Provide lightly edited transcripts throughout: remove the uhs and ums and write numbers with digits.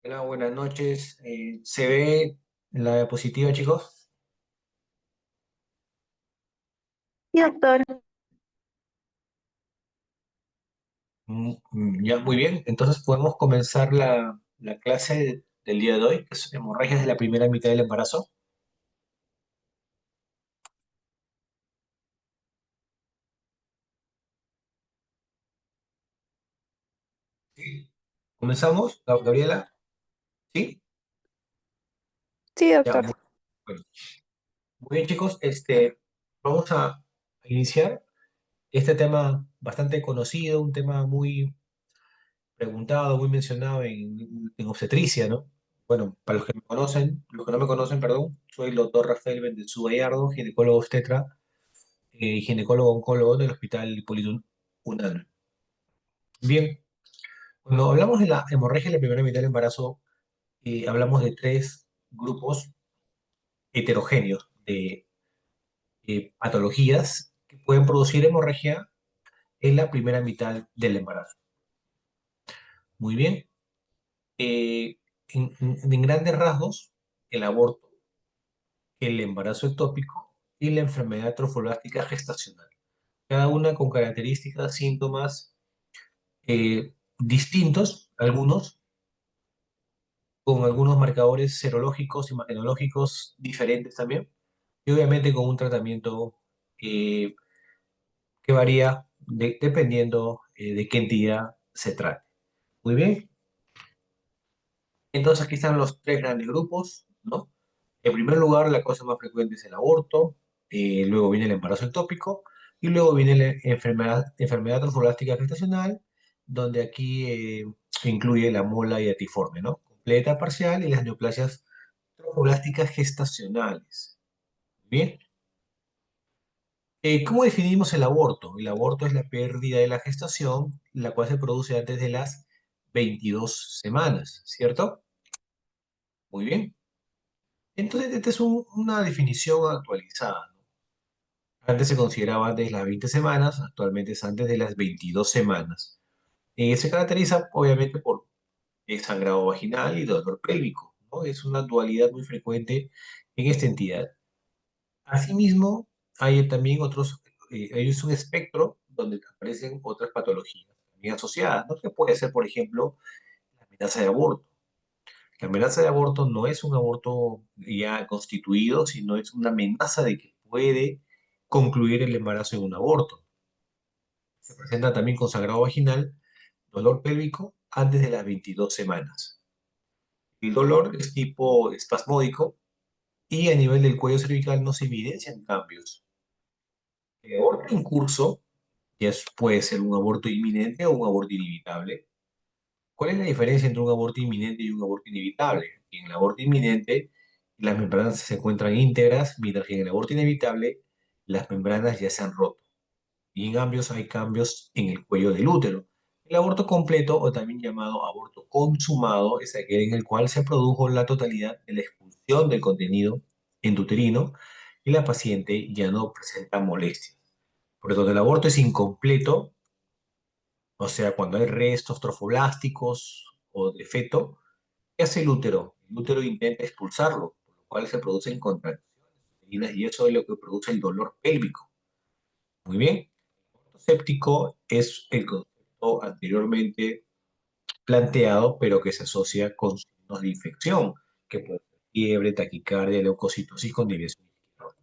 Hola, buenas noches. ¿Se ve la diapositiva, chicos? Sí, doctor. Ya, muy bien. Entonces podemos comenzar la clase del día de hoy, que es hemorragias de la primera mitad del embarazo. Sí. ¿Comenzamos, Gabriela? ¿Sí? Sí, Ya, doctor. muy, bueno. Muy bien, chicos. Vamos a iniciar este tema bastante conocido, un tema muy preguntado, muy mencionado en obstetricia, ¿no? Bueno, para los que me conocen, los que no me conocen, perdón, soy el doctor Rafael Bendezú Gallardo, ginecólogo obstetra y ginecólogo oncólogo del Hospital Hipólito Unanue. Bien, cuando hablamos de la hemorragia en la primera mitad del embarazo, hablamos de tres grupos heterogéneos de patologías que pueden producir hemorragia en la primera mitad del embarazo. Muy bien, en grandes rasgos, el aborto, el embarazo ectópico y la enfermedad trofolástica gestacional. Cada una con características, síntomas distintos, algunos, con algunos marcadores serológicos, imagenológicos diferentes también, y obviamente con un tratamiento eh, que varía dependiendo de qué entidad se trate. Muy bien, entonces aquí están los tres grandes grupos, ¿no? En primer lugar, la causa más frecuente es el aborto, luego viene el embarazo ectópico y luego viene la enfermedad trofolástica gestacional, donde aquí incluye la mola y atiforme, ¿no? Completa, parcial y las neoplasias trofolásticas gestacionales. Bien, ¿cómo definimos el aborto? El aborto es la pérdida de la gestación, la cual se produce antes de las 22 semanas, ¿cierto? Muy bien. Entonces, esta es una definición actualizada, ¿no? Antes se consideraba antes de las 20 semanas, actualmente es antes de las 22 semanas. Se caracteriza obviamente por sangrado vaginal y dolor pélvico, ¿no? Es una dualidad muy frecuente en esta entidad. Asimismo, hay también otros, hay un espectro donde aparecen otras patologías también asociadas, ¿no? Que puede ser, por ejemplo, la amenaza de aborto. La amenaza de aborto no es un aborto ya constituido, sino es una amenaza de que puede concluir el embarazo en un aborto. Se presenta también con sangrado vaginal, dolor pélvico antes de las 22 semanas. El dolor es tipo espasmódico y a nivel del cuello cervical no se evidencian cambios. El aborto en curso puede ser un aborto inminente o un aborto inevitable. ¿Cuál es la diferencia entre un aborto inminente y un aborto inevitable? En el aborto inminente, las membranas se encuentran íntegras, mientras que en el aborto inevitable, las membranas ya se han roto. Y en ambos hay cambios en el cuello del útero. El aborto completo, o también llamado aborto consumado, es aquel en el cual se produjo la totalidad de la expulsión del contenido endouterino y la paciente ya no presenta molestias. Por lo tanto, el aborto es incompleto, o sea, cuando hay restos trofoblásticos o de feto. ¿Qué hace el útero? El útero intenta expulsarlo, por lo cual se producen contracciones uterinas y eso es lo que produce el dolor pélvico. Muy bien. El aborto séptico es el concepto anteriormente planteado, pero que se asocia con signos de infección, que puede ser fiebre, taquicardia, leucocitosis con desviación izquierda.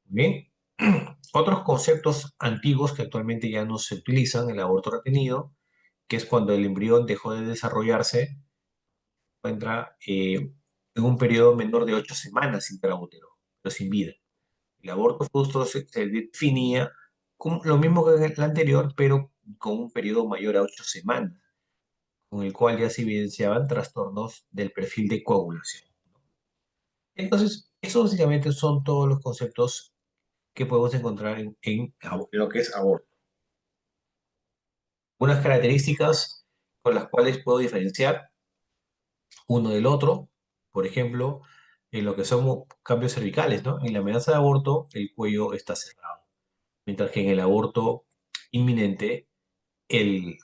Muy bien. Otros conceptos antiguos que actualmente ya no se utilizan, el aborto retenido, que es cuando el embrión dejó de desarrollarse, encuentra en un periodo menor de 8 semanas intraútero, pero sin vida. El aborto frustrado se definía como lo mismo que en el anterior, pero con un periodo mayor a 8 semanas, con el cual ya se evidenciaban trastornos del perfil de coagulación. Entonces, eso básicamente son todos los conceptos que podemos encontrar en lo que es aborto. Unas características con las cuales puedo diferenciar uno del otro, por ejemplo, en lo que son cambios cervicales, ¿no? En la amenaza de aborto, el cuello está cerrado, mientras que en el aborto inminente, el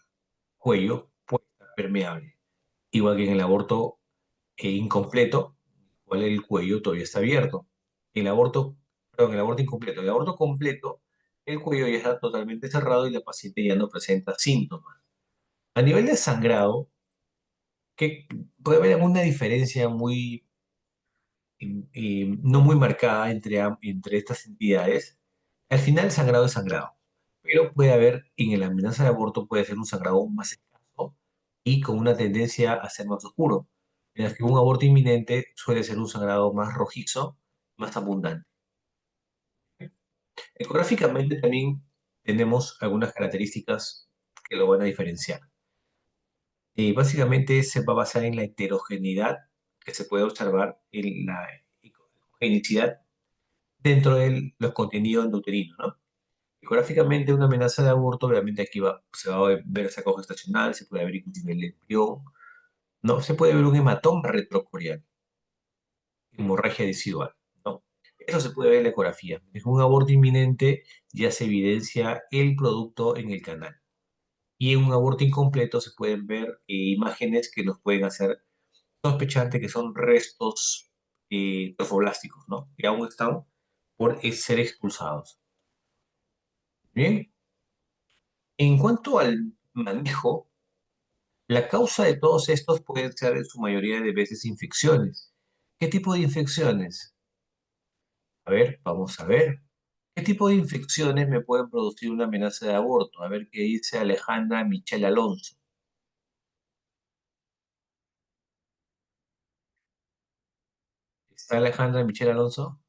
cuello puede estar permeable, igual que en el aborto incompleto, cual el cuello todavía está abierto. El aborto, perdón, el aborto incompleto. El aborto completo, el cuello ya está totalmente cerrado y la paciente ya no presenta síntomas. A nivel de sangrado, que puede haber alguna diferencia muy, no muy marcada entre estas entidades. Al final, el sangrado es sangrado, pero puede haber, en la amenaza de aborto, puede ser un sangrado más escaso y con una tendencia a ser más oscuro, mientras que un aborto inminente suele ser un sangrado más rojizo, más abundante. Ecográficamente también tenemos algunas características que lo van a diferenciar. Básicamente se va a basar en la heterogeneidad que se puede observar en la ecogenicidad dentro de los contenidos endouterinos, ¿no? Ecográficamente, una amenaza de aborto, obviamente aquí se va a ver esa gestacional, se puede ver inclusive el embrión, ¿no? Se puede ver un hematoma retrocorial, hemorragia decidual, ¿no? Eso se puede ver en la ecografía. En un aborto inminente ya se evidencia el producto en el canal. Y en un aborto incompleto se pueden ver imágenes que nos pueden hacer sospechar de que son restos trofoblásticos, ¿no? Que aún están por ser expulsados. Bien, en cuanto al manejo, la causa de todos estos puede ser en su mayoría de veces infecciones. ¿Qué tipo de infecciones? A ver, vamos a ver. ¿Qué tipo de infecciones me pueden producir una amenaza de aborto? A ver qué dice Alejandra Michelle Alonso. ¿Está Alejandra Michelle Alonso?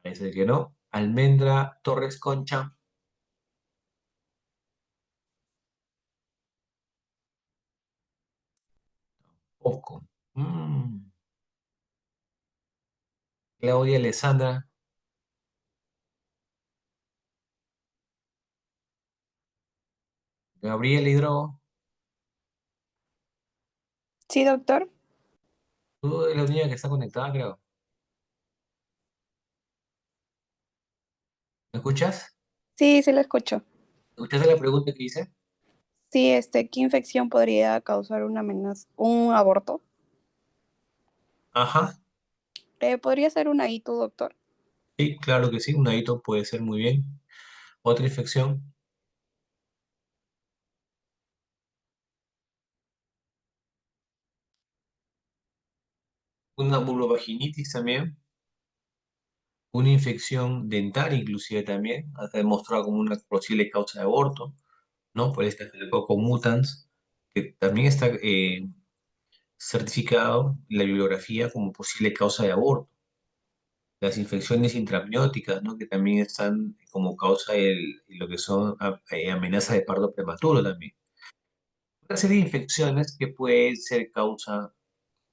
Parece que no. Almendra Torres Concha, poco. Mm. Claudia Alessandra, Gabriela Hidro, Sí, doctor. tú eres la única que está conectada, creo. ¿Me escuchas? Sí, sí lo escucho. ¿Escuchaste la pregunta que hice? Sí, ¿qué infección podría causar una amenaza, un aborto? Ajá, ¿Podría ser una ITU, doctor? sí, claro que sí, un hito puede ser muy bien. Otra infección, una vulvovaginitis también, una infección dentaria inclusive también, está demostrado como una posible causa de aborto, ¿no? Por este Staphylococcus mutans, que también está certificado en la bibliografía como posible causa de aborto. Las infecciones intramnióticas, ¿no? Que también están como causa de lo que son amenazas de parto prematuro también. Una serie de infecciones que pueden ser causa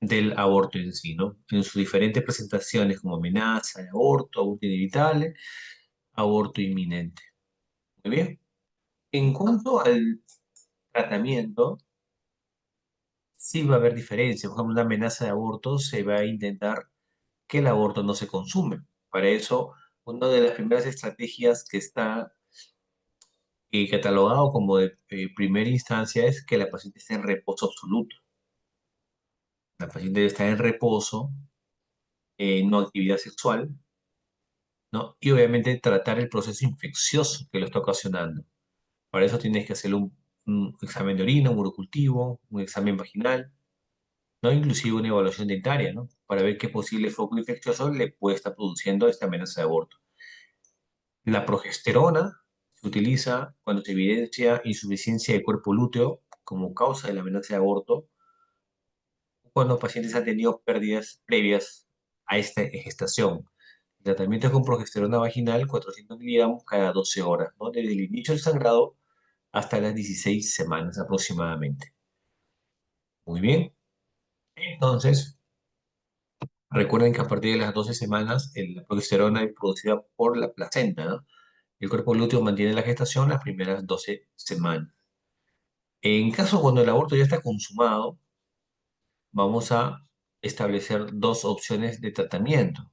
del aborto en sí, ¿no? En sus diferentes presentaciones como amenaza de aborto, aborto inevitable, aborto inminente. Muy bien. En cuanto al tratamiento, sí va a haber diferencia. Por ejemplo, una amenaza de aborto se va a intentar que el aborto no se consume. Para eso, una de las primeras estrategias que está catalogado como de primera instancia es que la paciente esté en reposo absoluto. La paciente debe estar en reposo, no actividad sexual, ¿no? Y obviamente tratar el proceso infeccioso que lo está ocasionando. Para eso tienes que hacer un examen de orina, un urocultivo, un examen vaginal, ¿no? Inclusive una evaluación dentaria, ¿no? Para ver qué posible foco infeccioso le puede estar produciendo esta amenaza de aborto. La progesterona se utiliza cuando se evidencia insuficiencia de cuerpo lúteo como causa de la amenaza de aborto, cuando pacientes han tenido pérdidas previas a esta gestación. El tratamiento es con progesterona vaginal, 400 miligramos cada 12 horas, ¿no? Desde el inicio del sangrado hasta las 16 semanas aproximadamente. Muy bien. Entonces, recuerden que a partir de las 12 semanas, la progesterona es producida por la placenta, ¿no? El cuerpo lúteo mantiene la gestación las primeras 12 semanas. En caso cuando el aborto ya está consumado, vamos a establecer dos opciones de tratamiento.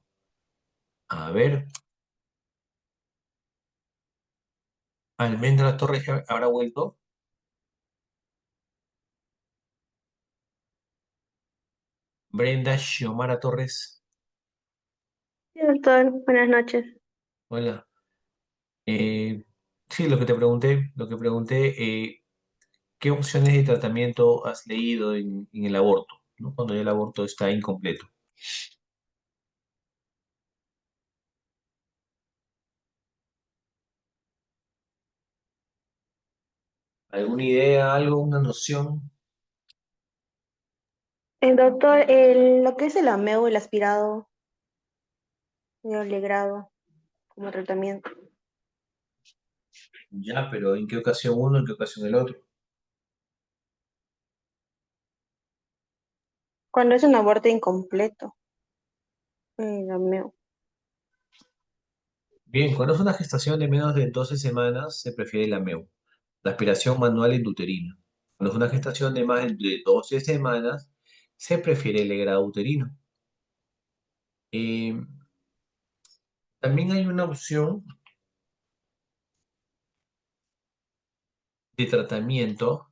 A ver, Almendra Torres habrá vuelto. Brenda Xiomara Torres. Sí, doctor, buenas noches. Hola. Eh, sí, lo que pregunté, ¿qué opciones de tratamiento has leído en el aborto, ¿no? Cuando ya el aborto está incompleto. ¿Alguna idea, algo, una noción? Doctor, lo que es el ameo, el aspirado, el legrado como tratamiento. Ya, pero ¿en qué ocasión uno, en qué ocasión el otro? Cuando es un aborto incompleto, el ameo. Bien, cuando es una gestación de menos de 12 semanas, se prefiere el AMEO, la aspiración manual intrauterina. Cuando es una gestación de más de 12 semanas, se prefiere el legrado uterino. Eh, También hay una opción de tratamiento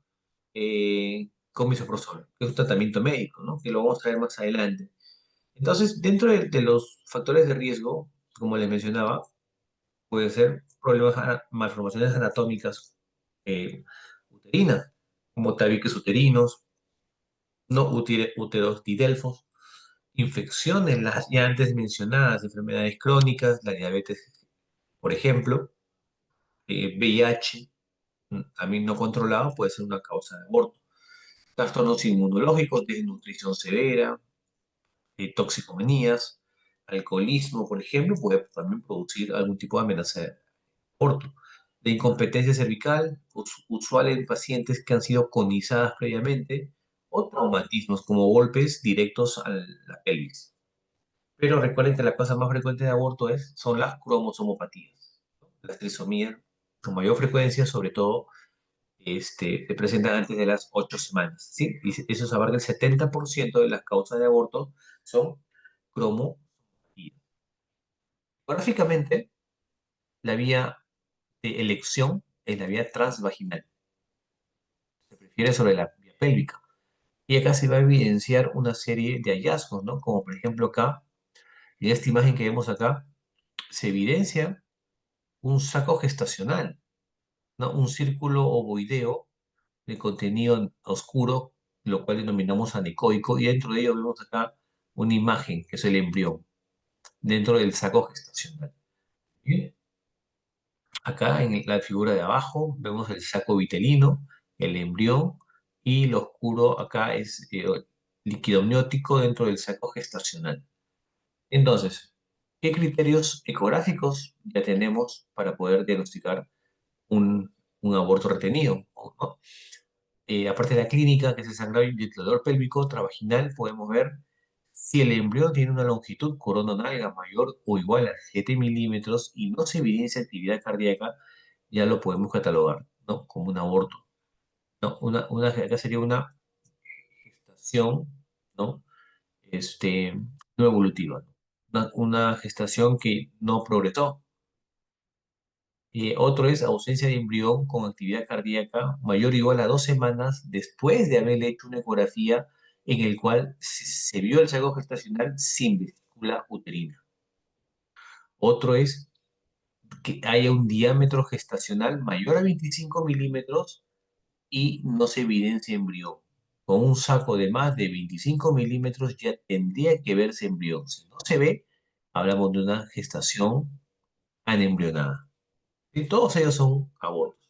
con misoprostol, que es un tratamiento médico, ¿no? Que lo vamos a ver más adelante. Entonces, dentro de los factores de riesgo, como les mencionaba, puede ser problemas, malformaciones anatómicas uterinas, como tabiques uterinos, no úteros didelfos, infecciones, las ya antes mencionadas, enfermedades crónicas, la diabetes, por ejemplo, VIH, también no controlado, puede ser una causa de aborto. Trastornos inmunológicos, desnutrición severa, toxicomanías, alcoholismo, por ejemplo, puede también producir algún tipo de amenaza de aborto. De incompetencia cervical, usual en pacientes que han sido conizadas previamente, o traumatismos como golpes directos a la pelvis. Pero recuerden que la causa más frecuente de aborto son las cromosomopatías, ¿no? Las trisomías, con mayor frecuencia, sobre todo, se presentan antes de las 8 semanas, ¿sí? Y eso abarca el 70% de las causas de aborto son cromosomopatías. Gráficamente, la vía de elección es la vía transvaginal. Se prefiere sobre la vía pélvica. Y acá se va a evidenciar una serie de hallazgos, ¿no? Como por ejemplo acá, en esta imagen que vemos acá, se evidencia un saco gestacional, ¿no? Un círculo ovoideo de contenido oscuro, lo cual denominamos anecoico, y dentro de ello vemos acá una imagen, que es el embrión, dentro del saco gestacional. Bien. Acá en la figura de abajo vemos el saco vitelino, el embrión, y lo oscuro acá es líquido amniótico dentro del saco gestacional. Entonces, ¿qué criterios ecográficos ya tenemos para poder diagnosticar un aborto retenido, ¿no? Aparte de la clínica, que es el sangrado y el dolor pélvico travaginal, podemos ver si el embrión tiene una longitud coronal mayor o igual a 7 milímetros y no se evidencia actividad cardíaca, ya lo podemos catalogar, ¿no? Como un aborto, ¿no? Acá sería una gestación, ¿no? No evolutiva, ¿no? Una gestación que no progresó. Otro es ausencia de embrión con actividad cardíaca mayor o igual a 2 semanas después de haberle hecho una ecografía en el cual se vio el saco gestacional sin vesícula uterina. Otro es que haya un diámetro gestacional mayor a 25 milímetros y no se evidencia embrión. Con un saco de más de 25 milímetros ya tendría que verse embrión. Si no se ve, hablamos de una gestación anembrionada. Y todos ellos son abortos,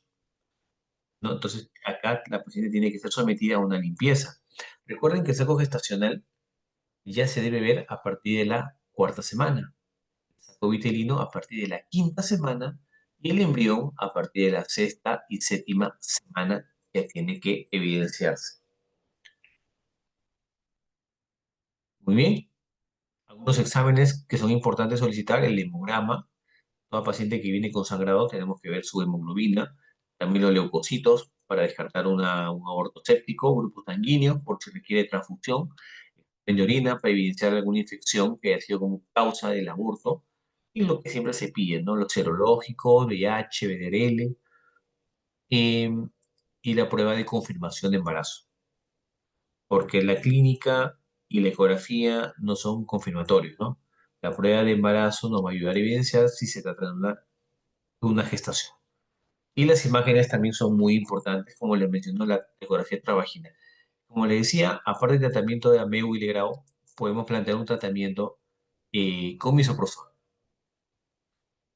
¿no? Entonces, acá la paciente tiene que ser sometida a una limpieza. Recuerden que el saco gestacional ya se debe ver a partir de la cuarta semana, el saco vitelino a partir de la quinta semana y el embrión a partir de la sexta y séptima semana ya tiene que evidenciarse. Muy bien. Algunos exámenes que son importantes solicitar, el hemograma. Toda paciente que viene con sangrado tenemos que ver su hemoglobina, también los leucocitos para descartar un aborto séptico, grupos sanguíneos por si requiere transfusión, de orina para evidenciar alguna infección que haya sido como causa del aborto, y lo que siempre se pide, ¿no? Los serológicos, VIH, VDRL, em, y la prueba de confirmación de embarazo. Porque la clínica y la ecografía no son confirmatorios, ¿no? La prueba de embarazo nos va a ayudar a evidenciar si se trata de una gestación. Y las imágenes también son muy importantes, como les mencionó la ecografía intravaginal. Como les decía, aparte del tratamiento de AMEU y Legrado, podemos plantear un tratamiento con misoprostol.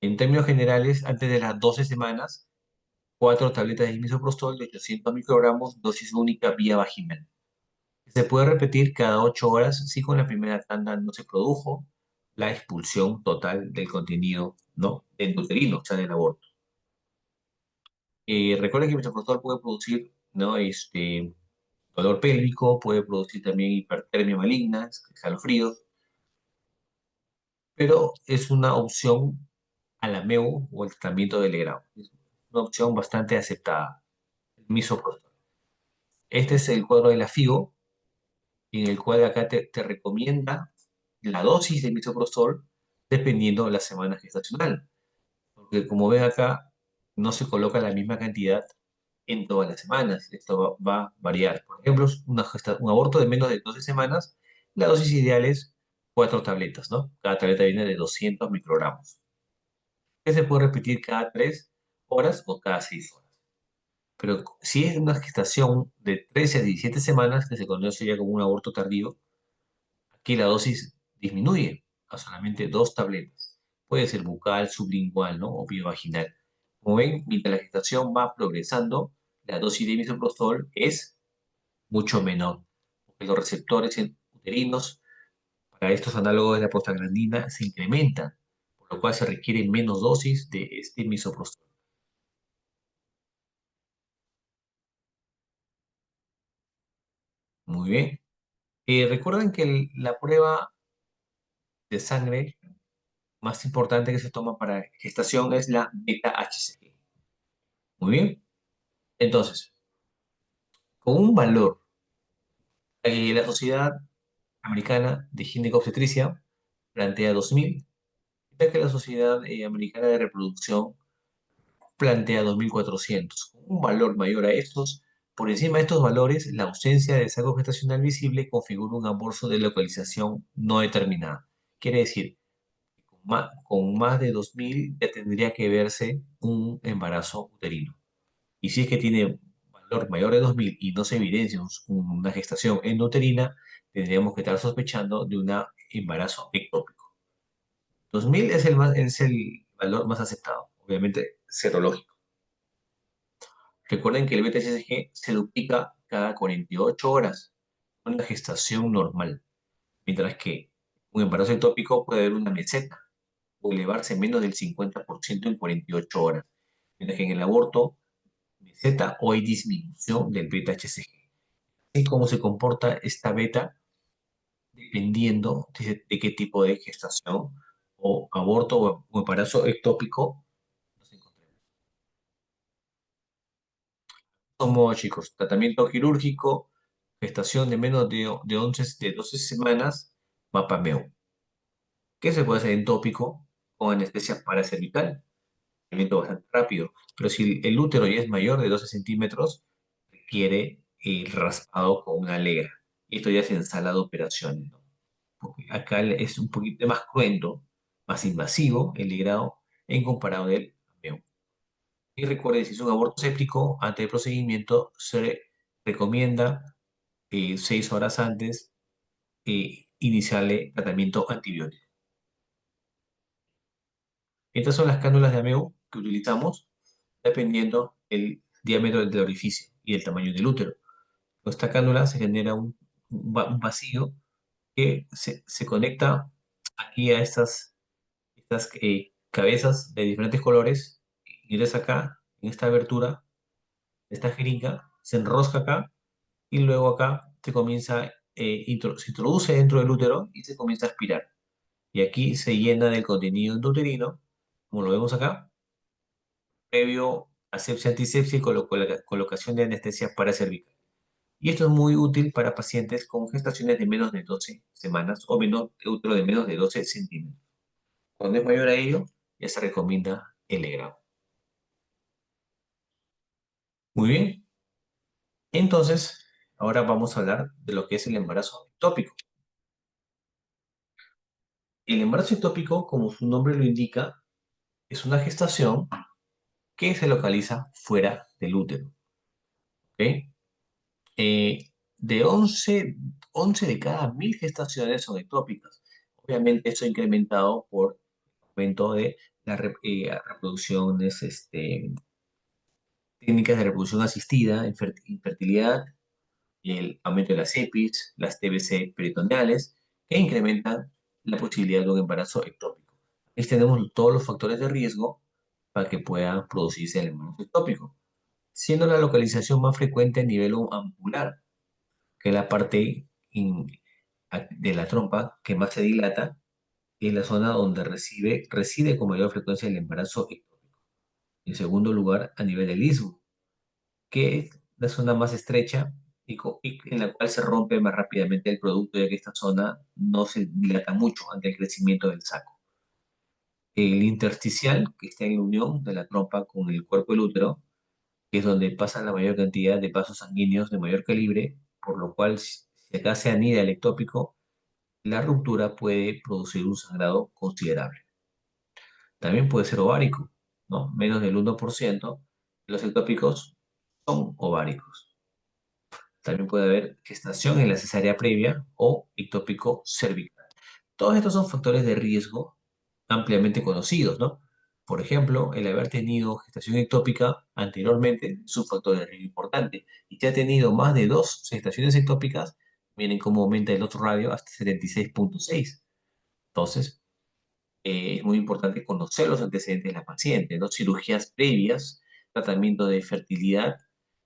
En términos generales, antes de las 12 semanas, 4 tabletas de misoprostol de 800 microgramos, dosis única vía vaginal. Se puede repetir cada 8 horas si con la primera tanda no se produjo la expulsión total del contenido, ¿no?, endouterino, o sea, del aborto. Recuerden que el misoprostol puede producir, ¿no?, dolor pélvico, puede producir también hipertermia maligna, escalofríos, pero es una opción a la MEU o el tratamiento del grado. Es una opción bastante aceptada, el misoprostol. Este es el cuadro de la FIGO, en el cual acá te recomienda la dosis de misoprostol dependiendo de la semana gestacional. Porque como ven acá, no se coloca la misma cantidad en todas las semanas. Esto va a variar. Por ejemplo, un aborto de menos de 12 semanas, la dosis ideal es 4 tabletas, ¿no? Cada tableta viene de 200 microgramos. Que se puede repetir cada 3 horas o cada 6 horas. Pero si es una gestación de 13 a 17 semanas, que se conoce ya como un aborto tardío, aquí la dosis disminuye a solamente 2 tabletas. Puede ser bucal, sublingual, ¿no?, o biovaginal. Como ven, mientras la gestación va progresando, la dosis de misoprostol es mucho menor, porque los receptores uterinos para estos análogos de la prostaglandina se incrementan, por lo cual se requiere menos dosis de este misoprostol. Muy bien. Recuerden que la prueba de sangre más importante que se toma para gestación es la beta-HCG. Muy bien. Entonces, con un valor, la Sociedad Americana de Ginecobstetricia plantea 2000, ya que la Sociedad Americana de Reproducción plantea 2400. Con un valor mayor a estos, por encima de estos valores, la ausencia de saco gestacional visible configura un aborto de localización no determinada. Quiere decir, con más de 2000 ya tendría que verse un embarazo uterino. Y si es que tiene valor mayor de 2000 y no se evidencia una gestación endouterina, tendríamos que estar sospechando de un embarazo ectópico. 2000 es el valor más aceptado, obviamente serológico. Recuerden que el beta-HCG se duplica cada 48 horas, una gestación normal, mientras que un embarazo ectópico puede haber una meseta o elevarse menos del 50% en 48 horas, mientras que en el aborto, meseta o hay disminución del beta-HCG. Y cómo se comporta esta beta dependiendo de qué tipo de gestación o aborto o embarazo ectópico nos encontremos. Como chicos, tratamiento quirúrgico, gestación de menos de 12 semanas, mapameo. ¿Qué se puede hacer en tópico con anestesia paracervical? Tratamiento bastante rápido. Pero si el útero ya es mayor de 12 centímetros, requiere el raspado con una alegra. Y esto ya es en sala de operaciones, ¿no? Porque acá es un poquito más cruento, más invasivo el legrado en comparado del ameo. Y recuerde, si es un aborto séptico, antes del procedimiento se recomienda 6 horas antes iniciarle tratamiento antibiótico. Estas son las cánulas de ameo que utilizamos dependiendo el diámetro del orificio y el tamaño del útero. Con esta cánula se genera un vacío que se conecta aquí a estas cabezas de diferentes colores. Ingresa acá, en esta abertura, esta jeringa, se enrosca acá y luego acá se introduce dentro del útero y se comienza a aspirar. Y aquí se llena del contenido endouterino, como lo vemos acá, previo asepsia, antisepsia y colocación de anestesia paracervical. Y esto es muy útil para pacientes con gestaciones de menos de 12 semanas o útero de menos de 12 centímetros. Cuando es mayor a ello, ya se recomienda el legrado. Muy bien. Entonces, ahora vamos a hablar de lo que es el embarazo ectópico. El embarazo ectópico, como su nombre lo indica, es una gestación que se localiza fuera del útero. ¿Ok? Eh, de 11 de cada 1000 gestaciones son ectópicas. Obviamente esto incrementado por el aumento de las reproducciones, técnicas de reproducción asistida, infertilidad, y el aumento de las EPIs, las TBC peritoneales, que incrementan la posibilidad de un embarazo ectópico. Aquí tenemos todos los factores de riesgo para que pueda producirse el embarazo ectópico, siendo la localización más frecuente a nivel ampular, que es la parte de la trompa que más se dilata, y es la zona donde reside con mayor frecuencia el embarazo ectópico. En segundo lugar, a nivel del istmo, que es la zona más estrecha y en la cual se rompe más rápidamente el producto, ya que esta zona no se dilata mucho ante el crecimiento del saco. El intersticial, que está en la unión de la trompa con el cuerpo del útero, que es donde pasa la mayor cantidad de vasos sanguíneos de mayor calibre, por lo cual si acá se anida el ectópico, la ruptura puede producir un sangrado considerable. También puede ser ovárico, ¿no? Menos del 1% de los ectópicos son ováricos. También puede haber gestación en la cesárea previa o ectópico cervical. Todos estos son factores de riesgo ampliamente conocidos, ¿no? Por ejemplo, el haber tenido gestación ectópica anteriormente es un factor de riesgo importante. Y si ha tenido más de 2 gestaciones ectópicas, miren cómo aumenta el otro radio hasta 76.6. Entonces, es muy importante conocer los antecedentes de la paciente, ¿no? Cirugías previas, tratamiento de fertilidad,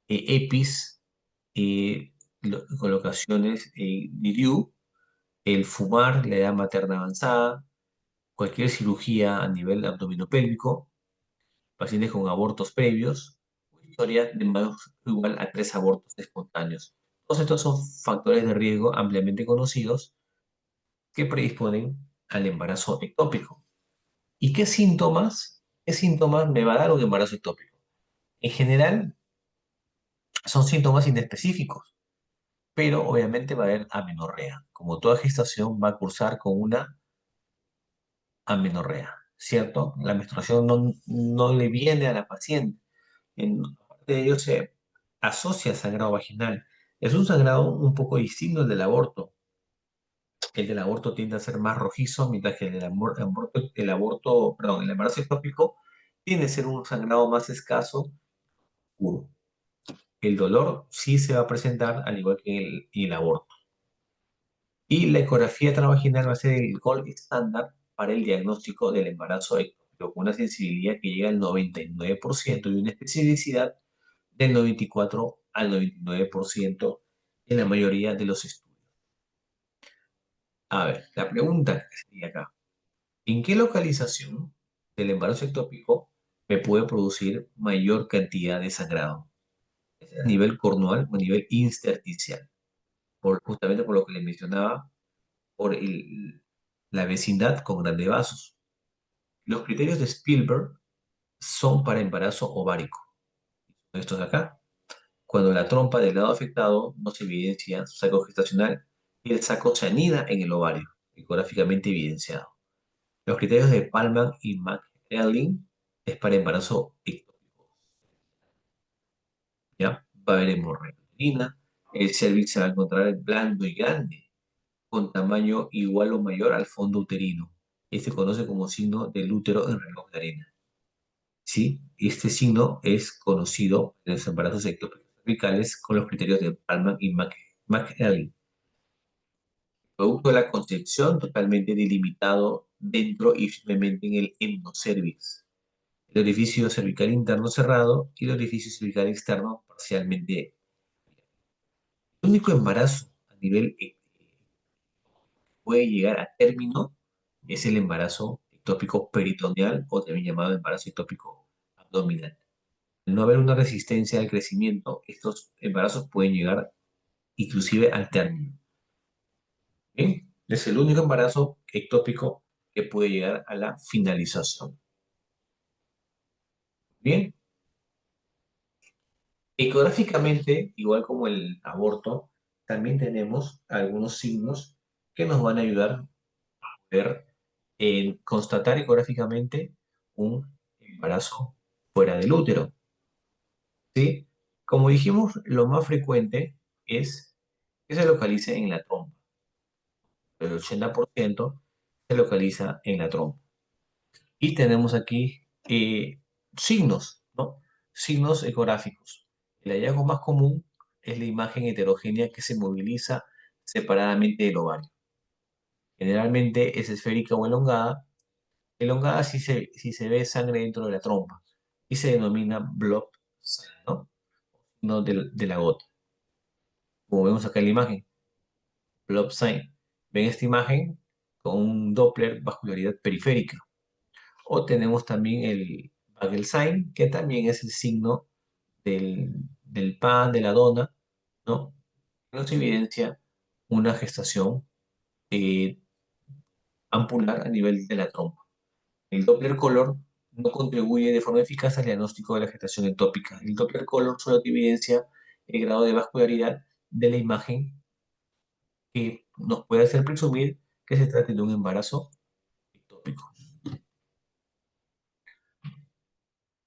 EPIs, colocaciones de DIU, el fumar, la edad materna avanzada, cualquier cirugía a nivel abdominopélvico, pacientes con abortos previos, historia de más igual a 3 abortos espontáneos. Todos estos son factores de riesgo ampliamente conocidos que predisponen al embarazo ectópico. ¿Y qué síntomas me va a dar un embarazo ectópico? En general, son síntomas inespecíficos, pero obviamente va a haber amenorrea. Como toda gestación va a cursar con una amenorrea, ¿cierto? La menstruación no le viene a la paciente. Aparte de ello, se asocia sangrado vaginal. Es un sangrado un poco distinto al del aborto. El del aborto tiende a ser más rojizo, mientras que el embarazo ectópico tiende a ser un sangrado más escaso, puro. El dolor sí se va a presentar al igual que el aborto. Y la ecografía transvaginal va a ser el gold estándar para el diagnóstico del embarazo ectópico, con una sensibilidad que llega al 99% y una especificidad del 94 al 99% en la mayoría de los estudios. A ver, la pregunta que sería acá: ¿en qué localización del embarazo ectópico me puede producir mayor cantidad de sangrado? ¿Es a nivel cornual o a nivel intersticial? Justamente por lo que les mencionaba, por la vecindad con grandes vasos. Los criterios de Spielberg son para embarazo ovárico. Estos de acá. Cuando la trompa del lado afectado no se evidencia su saco gestacional y el saco se anida en el ovario, ecográficamente evidenciado. Los criterios de Palman y McElligin es para embarazo ectópico. ¿Ya? Va a haber hemorragia uterina, el cervix se va a encontrar blando y grande, con tamaño igual o mayor al fondo uterino. Este se conoce como signo del útero en reloj de arena. ¿Sí? Este signo es conocido en los embarazos ectópicos cervicales con los criterios de Palman y McElligin. Producto de la concepción totalmente delimitado dentro y firmemente en el endocervix. El orificio cervical interno cerrado y el orificio cervical externo parcialmente. El único embarazo a nivel puede llegar a término es el embarazo ectópico peritoneal o también llamado embarazo ectópico abdominal. Al no haber una resistencia al crecimiento, estos embarazos pueden llegar inclusive al término. ¿Bien? Es el único embarazo ectópico que puede llegar a la finalización. Bien, ecográficamente, igual como el aborto, también tenemos algunos signos que nos van a ayudar a ver constatar ecográficamente un embarazo fuera del útero, ¿sí? Como dijimos, lo más frecuente es que se localice en la trompa. El 80% se localiza en la trompa. Y tenemos aquí signos, ¿no? Signos ecográficos. El hallazgo más común es la imagen heterogénea que se moviliza separadamente del ovario. Generalmente es esférica o elongada. Elongada si se ve sangre dentro de la trompa y se denomina blob sign, ¿no? No de la gota. Como vemos acá en la imagen, blob sign. Ven esta imagen con un Doppler vascularidad periférica. O tenemos también el Bagel sign, que también es el signo del pan, de la dona, ¿no? Nos evidencia una gestación eh, ampular a nivel de la trompa. El Doppler color no contribuye de forma eficaz al diagnóstico de la gestación ectópica. El Doppler color solo te evidencia el grado de vascularidad de la imagen que nos puede hacer presumir que se trata de un embarazo ectópico.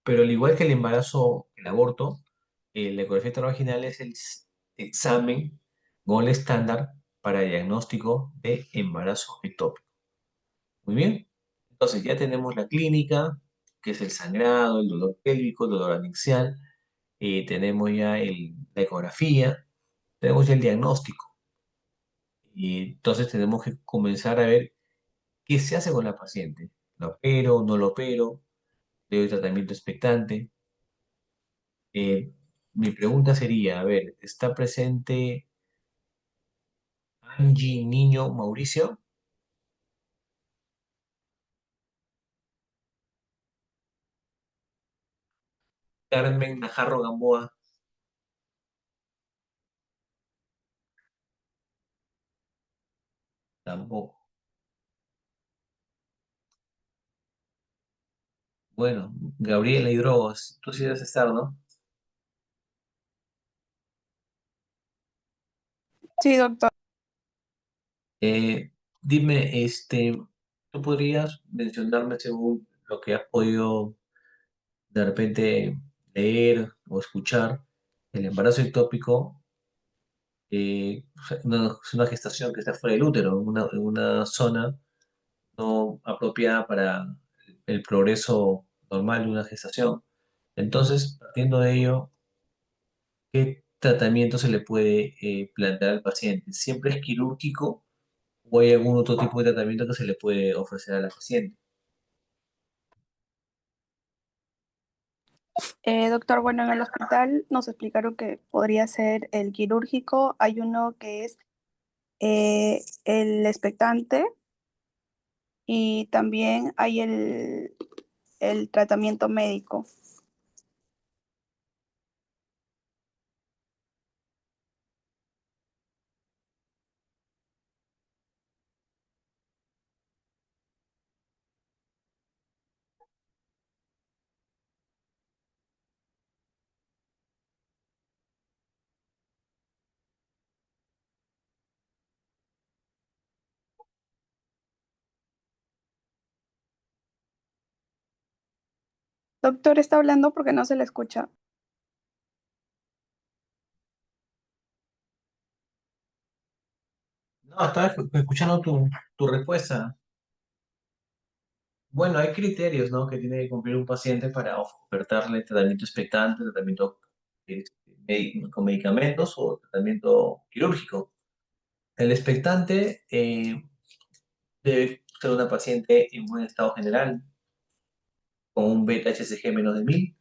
Pero al igual que el embarazo, el aborto, la ecografía vaginal es el examen gol estándar para diagnóstico de embarazo ectópico. Muy bien. Entonces ya tenemos la clínica, que es el sangrado, el dolor pélvico, el dolor anexial. Tenemos ya la ecografía, tenemos ya el diagnóstico. Y entonces tenemos que comenzar a ver qué se hace con la paciente. ¿La opero, no la opero? ¿Le doy tratamiento expectante? Eh, Mi pregunta sería, a ver, ¿está presente Angie Niño Mauricio? Carmen Najarro Gamboa, tampoco. Bueno, Gabriela Hidrogos, tú sí debes estar, ¿no? Sí, doctor. Dime, ¿tú podrías mencionarme según lo que has podido de repente leer o escuchar el embarazo ectópico? O sea, es una gestación que está fuera del útero, en una zona no apropiada para el progreso normal de una gestación. Entonces, partiendo de ello, ¿qué tratamiento se le puede plantear al paciente? ¿Siempre es quirúrgico o hay algún otro tipo de tratamiento que se le puede ofrecer a la paciente? Doctor, bueno, en el hospital nos explicaron que podría ser el quirúrgico. Hay uno que es el expectante y también hay el tratamiento médico. Doctor, está hablando porque no se le escucha. No, estaba escuchando tu respuesta. Bueno, hay criterios, ¿no? Que tiene que cumplir un paciente para ofertarle tratamiento expectante, tratamiento con medicamentos o tratamiento quirúrgico. El expectante debe ser una paciente en buen estado general, con un beta-HCG menos de 1000.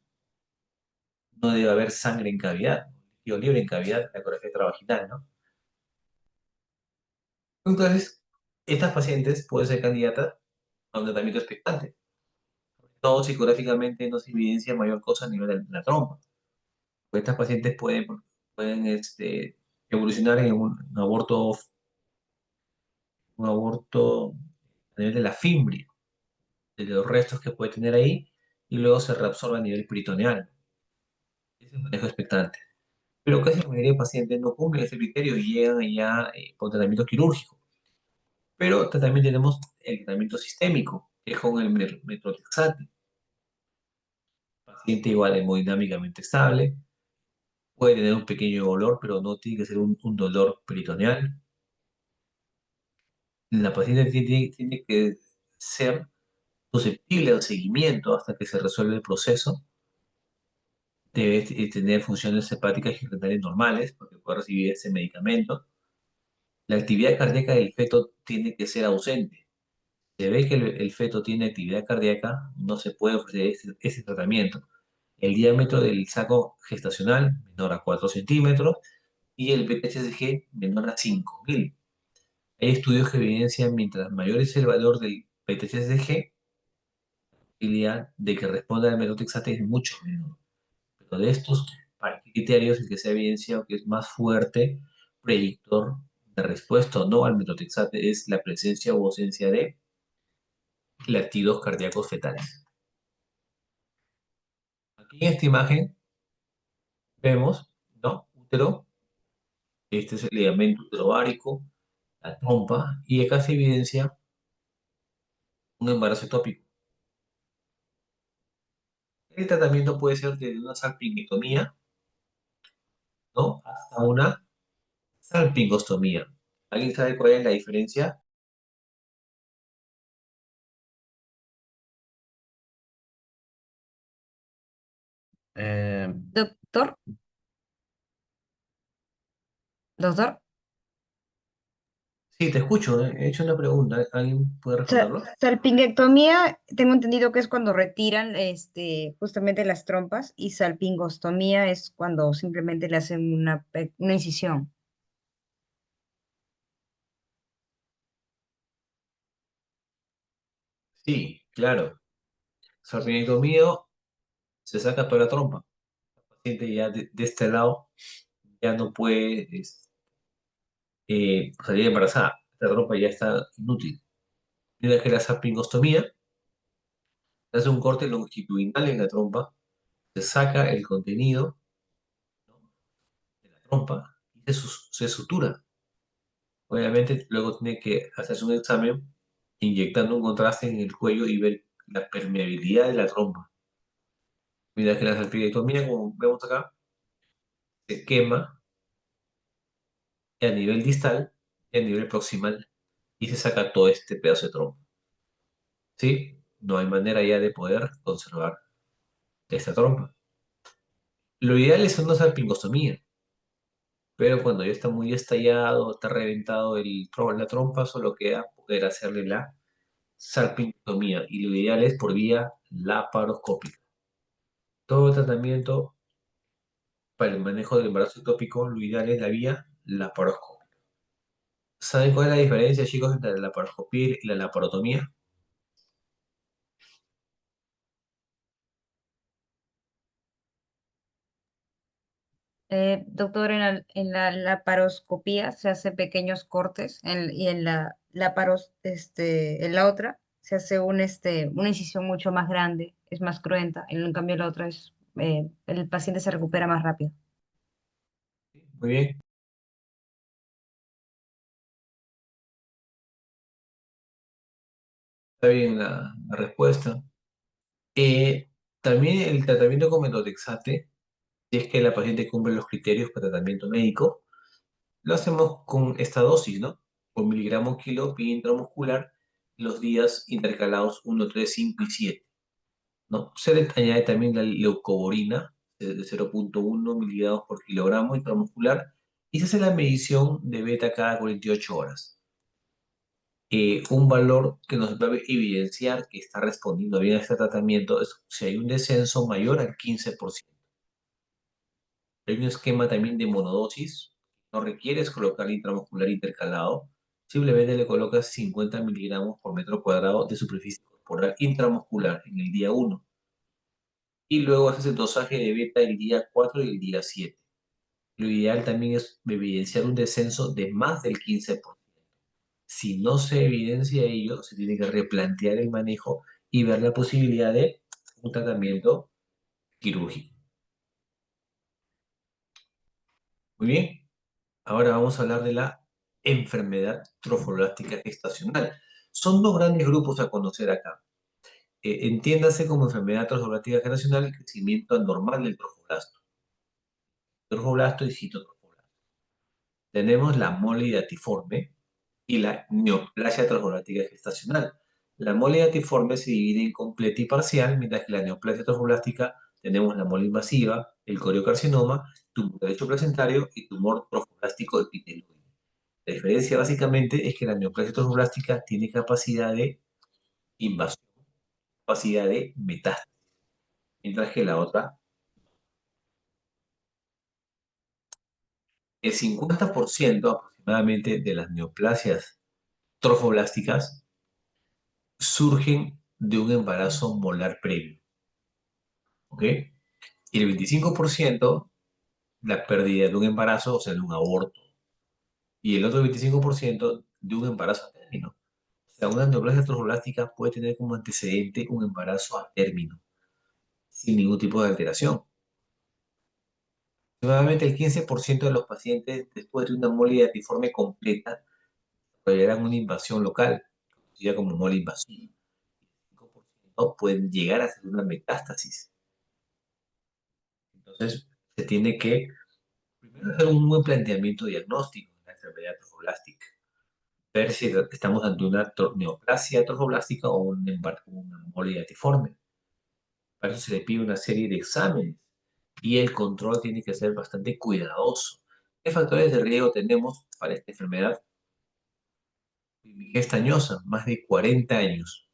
No debe haber sangre en cavidad, líquido libre en cavidad, la ecografía vaginal, ¿no? Entonces, estas pacientes pueden ser candidatas a un tratamiento expectante. Todo psicográficamente no se evidencia mayor cosa a nivel de la trompa. Pues estas pacientes pueden evolucionar en un aborto a nivel de la fimbria, de los restos que puede tener ahí, y luego se reabsorbe a nivel peritoneal. Ese es el manejo expectante. Pero casi la mayoría de pacientes no cumplen ese criterio y llegan ya con tratamiento quirúrgico. Pero también tenemos el tratamiento sistémico, que es con el metotrexate. Paciente igual hemodinámicamente estable, puede tener un pequeño dolor, pero no tiene que ser un dolor peritoneal. La paciente tiene que ser susceptible al seguimiento hasta que se resuelve el proceso. Debe tener funciones hepáticas y renales normales, porque puede recibir ese medicamento. La actividad cardíaca del feto tiene que ser ausente. Se ve que el feto tiene actividad cardíaca, no se puede ofrecer ese tratamiento. El diámetro del saco gestacional menor a 4 centímetros y el PTHCG menor a 5000. Hay estudios que evidencian mientras mayor es el valor del PTHCG, la posibilidad de que responda al metotrexate es mucho menor. Pero de estos criterios, el que se ha evidenciado que es más fuerte predictor de respuesta o no al metotrexate es la presencia o ausencia de latidos cardíacos fetales. Aquí en esta imagen vemos, ¿no? Útero, este es el ligamento uterovárico, la trompa, y acá se evidencia un embarazo ectópico. El tratamiento puede ser desde una salpingectomía, ¿no? Hasta una salpingostomía. ¿Alguien sabe cuál es la diferencia? Doctor, doctor. Sí, te escucho, he hecho una pregunta. ¿Alguien puede responderlo? Salpingectomía, tengo entendido que es cuando retiran justamente las trompas y salpingostomía es cuando simplemente le hacen una incisión. Sí, claro. Salpingectomía se saca toda la trompa. El paciente ya de este lado ya no puede salir embarazada. La trompa ya está inútil. Mientras que la salpingostomía se hace un corte longitudinal en la trompa, se saca el contenido, ¿no? de la trompa y se sutura. Obviamente, luego tiene que hacerse un examen inyectando un contraste en el cuello y ver la permeabilidad de la trompa. Mientras que la salpingectomía, como vemos acá, se quema a nivel distal y a nivel proximal y se saca todo este pedazo de trompa. ¿Sí? No hay manera ya de poder conservar esta trompa. Lo ideal es una salpingostomía, pero cuando ya está muy estallado, está reventado la trompa, solo queda poder hacerle la salpingostomía y lo ideal es por vía laparoscópica. Todo tratamiento para el manejo del embarazo ectópico, lo ideal es la vía laparoscópica. ¿Saben cuál es la diferencia, chicos, entre la laparoscopía y la laparotomía? Doctor, en la laparoscopía se hace pequeños cortes y en en la otra se hace una incisión mucho más grande, es más cruenta. En cambio, la otra el paciente se recupera más rápido. Muy bien, está bien la respuesta. Eh, También el tratamiento con metotrexate, si es que la paciente cumple los criterios para tratamiento médico, lo hacemos con esta dosis, ¿no? Por miligramo kilo vía intramuscular, los días intercalados 1, 3, 5 y 7, ¿no? Se le añade también la leucovorina de 0,1 miligramos por kilogramo intramuscular y se hace la medición de beta cada 48 horas. Un valor que nos va a evidenciar que está respondiendo bien a este tratamiento es si hay un descenso mayor al 15%. Hay un esquema también de monodosis, no requieres colocar intramuscular intercalado, simplemente le colocas 50 miligramos por metro cuadrado de superficie corporal intramuscular en el día 1 y luego haces el dosaje de beta el día 4 y el día 7. Lo ideal también es evidenciar un descenso de más del 15%. Si no se evidencia ello, se tiene que replantear el manejo y ver la posibilidad de un tratamiento quirúrgico. Muy bien, ahora vamos a hablar de la enfermedad trofoblástica gestacional. Son dos grandes grupos a conocer acá. Entiéndase como enfermedad trofoblástica gestacional el crecimiento anormal del trofoblasto y citotrofoblasto. Tenemos la mole hidatiforme y la neoplasia trofoblástica gestacional. La mole hidatiforme se divide en completa y parcial, mientras que la neoplasia trofoblástica tenemos la mole invasiva, el coriocarcinoma, tumor derecho placentario y tumor trofoblástico epitelioide. La diferencia básicamente es que la neoplasia trofoblástica tiene capacidad de invasión, capacidad de metástasis, mientras que la otra, el 50% aproximadamente de las neoplasias trofoblásticas surgen de un embarazo molar previo, ¿ok? Y el 25% la pérdida de un embarazo, o sea, de un aborto, y el otro 25% de un embarazo a término. O sea, una neoplasia trofoblástica puede tener como antecedente un embarazo a término, sin ningún tipo de alteración. Nuevamente, el 15% de los pacientes, después de una mole hidatiforme completa, desarrollarán una invasión local, conocida como mole invasiva. El 5% pueden llegar a ser una metástasis. Entonces, se tiene que primero hacer un buen planteamiento diagnóstico de la enfermedad trofoblástica. Ver si estamos ante una neoplasia trofoblástica o una mole hidatiforme. Para eso se le pide una serie de exámenes y el control tiene que ser bastante cuidadoso. ¿Qué factores de riesgo tenemos para esta enfermedad? Estañosa, más de 40 años.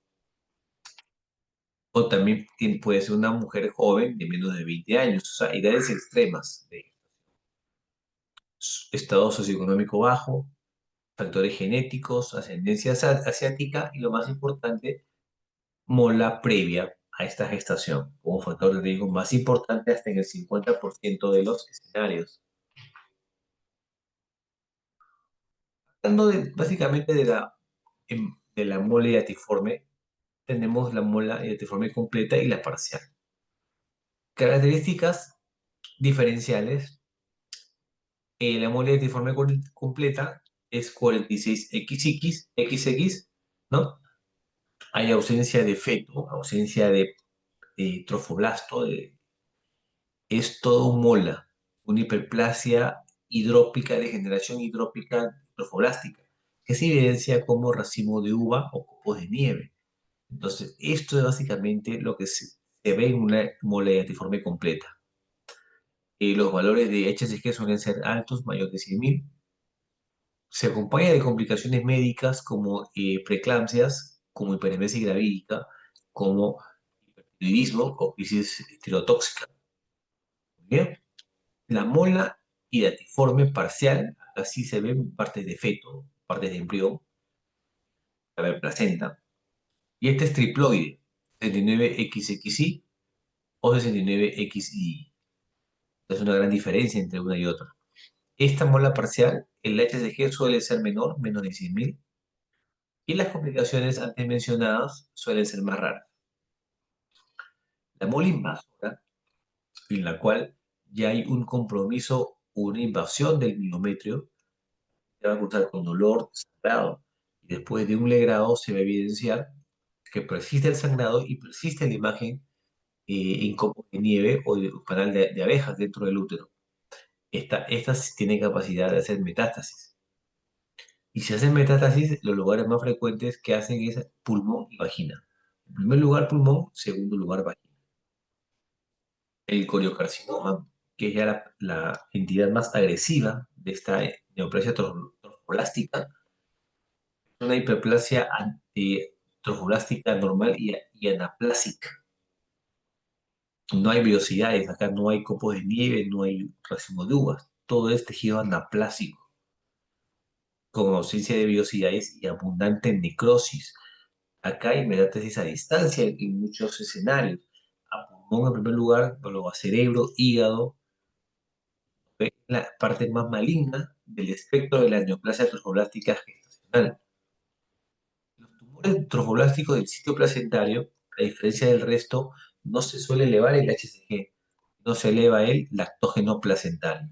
O también puede ser una mujer joven de menos de 20 años, o sea, edades extremas de estado socioeconómico bajo, factores genéticos, ascendencia asiática y lo más importante, mola previa a esta gestación, como factor de riesgo más importante hasta en el 50% de los escenarios. Hablando básicamente de la mole hidatiforme, tenemos la mola hidatiforme completa y la parcial. Características diferenciales. La mole hidatiforme completa es 46XX, ¿no? Hay ausencia de feto, ausencia de trofoblasto, es todo un mola, una hiperplasia hidrópica, degeneración hidrópica trofoblástica, que se evidencia como racimo de uva o copos de nieve. Entonces, esto es básicamente lo que se ve en una mola hidatiforme completa. Los valores de HCG suelen ser altos, mayor de 100.000. Se acompaña de complicaciones médicas como preeclampsias, como hiperemesis gravídica, como hipertiroidismo o crisis tirotóxica. Bien. La mola hidatiforme parcial, acá sí se ven partes de feto, partes de embrión, la placenta. Y este es triploide, 69XXI o 69XI. Es una gran diferencia entre una y otra. Esta mola parcial, el HCG suele ser menor, menos de 100.000, y las complicaciones antes mencionadas suelen ser más raras. La mola invasora, en la cual ya hay un compromiso, una invasión del miometrio, se va a cursar con dolor, sangrado, y después de un legrado se va a evidenciar que persiste el sangrado y persiste la imagen en copos de nieve o de panal de abejas dentro del útero. Estas tienen capacidad de hacer metástasis. Y si hacen metástasis, los lugares más frecuentes que hacen es pulmón y vagina. En primer lugar pulmón, segundo lugar vagina. El coriocarcinoma, que es ya la entidad más agresiva de esta neoplasia trofoblástica, es una hiperplasia trofoblástica normal y anaplásica. No hay vellosidades, acá no hay copos de nieve, no hay racimo de uvas. Todo es tejido anaplásico, con ausencia de vellosidades y abundante necrosis. Acá hay metástasis a distancia en muchos escenarios. A pulmón en primer lugar, luego a cerebro, hígado. Es la parte más maligna del espectro de la neoplasia trofoblástica gestacional. Los tumores trofoblásticos del sitio placentario, a diferencia del resto, no se suele elevar el HCG, no se eleva el lactógeno placentario.